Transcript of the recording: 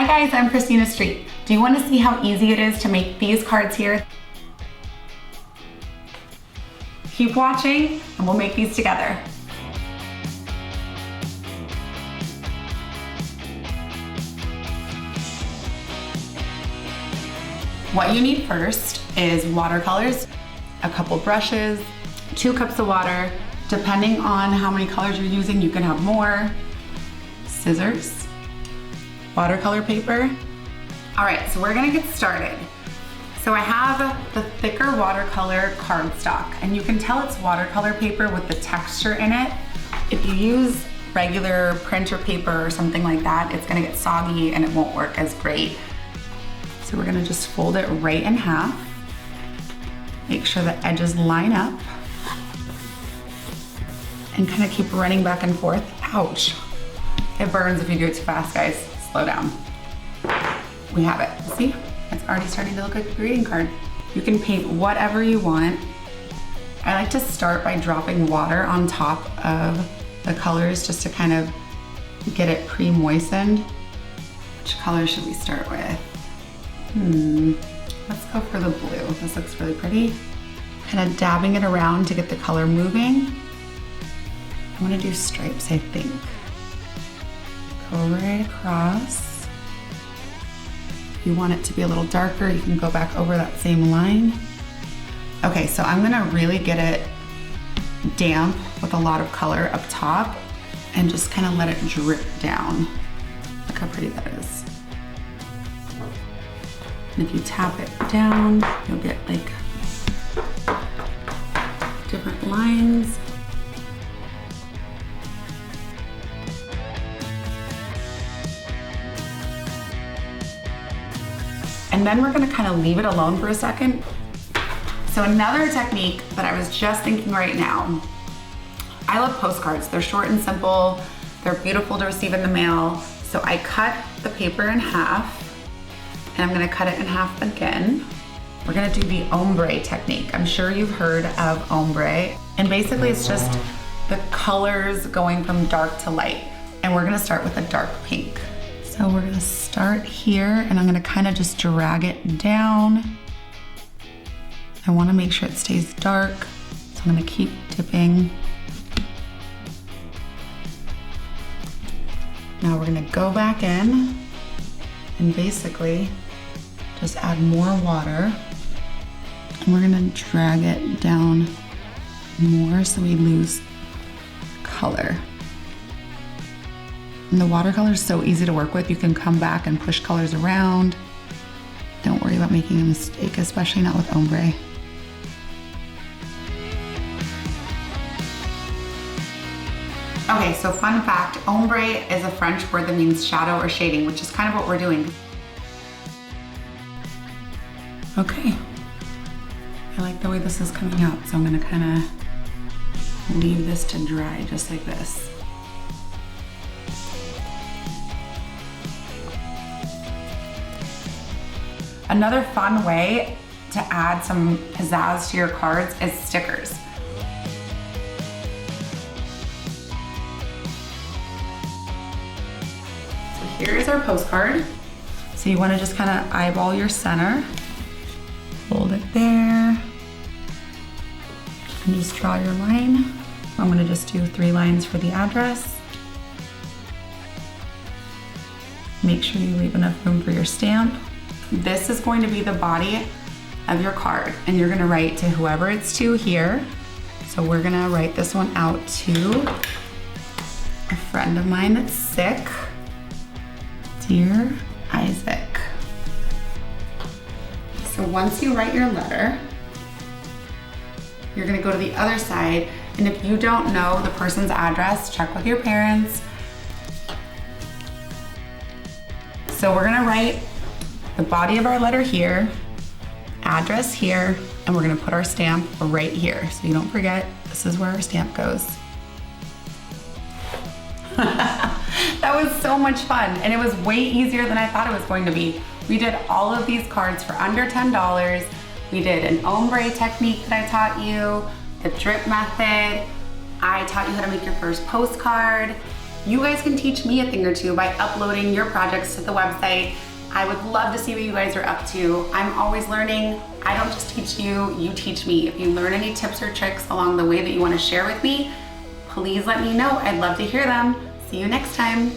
Hi guys, I'm Christina Street. Do you want to see how easy it is to make these cards here? Keep watching and we'll make these together. What you need first is watercolors, a couple brushes, 2 cups of water. Depending on how many colors you're using, you can have more. Scissors, watercolor paper. All right, so we're gonna get started. So I have the thicker watercolor cardstock, and you can tell it's watercolor paper with the texture in it. If you use regular printer paper or something like that, it's gonna get soggy and it won't work as great. So we're gonna just fold it right in half. Make sure the edges line up. And kind of keep running back and forth. Ouch. It burns if you do it too fast, guys. Slow down. We have it. See? It's already starting to look like a greeting card. You can paint whatever you want. I like to start by dropping water on top of the colors just to kind of get it pre-moistened. Which color should we start with? Let's go for the blue. This looks really pretty. Kind of dabbing it around to get the color moving. I'm gonna do stripes, I think. Go right across. If you want it to be a little darker, you can go back over that same line. Okay, so I'm gonna really get it damp with a lot of color up top and just kind of let it drip down. Look how pretty that is. And if you tap it down, you'll get like different lines. And then we're gonna kind of leave it alone for a second. So another technique that I was just thinking right now, I love postcards. They're short and simple. They're beautiful to receive in the mail. So I cut the paper in half, and I'm gonna cut it in half again. We're gonna do the ombre technique. I'm sure you've heard of ombre. And basically it's just the colors going from dark to light. And we're gonna start with a dark pink. So we're gonna start here, and I'm gonna kind of just drag it down. I wanna make sure it stays dark, so I'm gonna keep dipping. Now we're gonna go back in and basically just add more water. And we're gonna drag it down more so we lose color. And the watercolor is so easy to work with. You can come back and push colors around. Don't worry about making a mistake, especially not with ombre. Okay, so fun fact, ombre is a French word that means shadow or shading, which is kind of what we're doing. Okay, I like the way this is coming out, so I'm gonna kind of leave this to dry just like this. Another fun way to add some pizzazz to your cards is stickers. So here's our postcard. So you want to just kind of eyeball your center, hold it there, and just draw your line. I'm going to just do 3 lines for the address. Make sure you leave enough room for your stamp. This is going to be the body of your card, and you're gonna write to whoever it's to here. So we're gonna write this one out to a friend of mine that's sick. Dear Isaac. So once you write your letter, you're gonna go to the other side, and if you don't know the person's address, check with your parents. So we're gonna write the body of our letter here, address here, and we're gonna put our stamp right here. So you don't forget, this is where our stamp goes. That was so much fun, and it was way easier than I thought it was going to be. We did all of these cards for under $10. We did an ombre technique that I taught you, the drip method. I taught you how to make your first postcard. You guys can teach me a thing or two by uploading your projects to the website. I would love to see what you guys are up to. I'm always learning. I don't just teach you, you teach me. If you learn any tips or tricks along the way that you want to share with me, please let me know. I'd love to hear them. See you next time.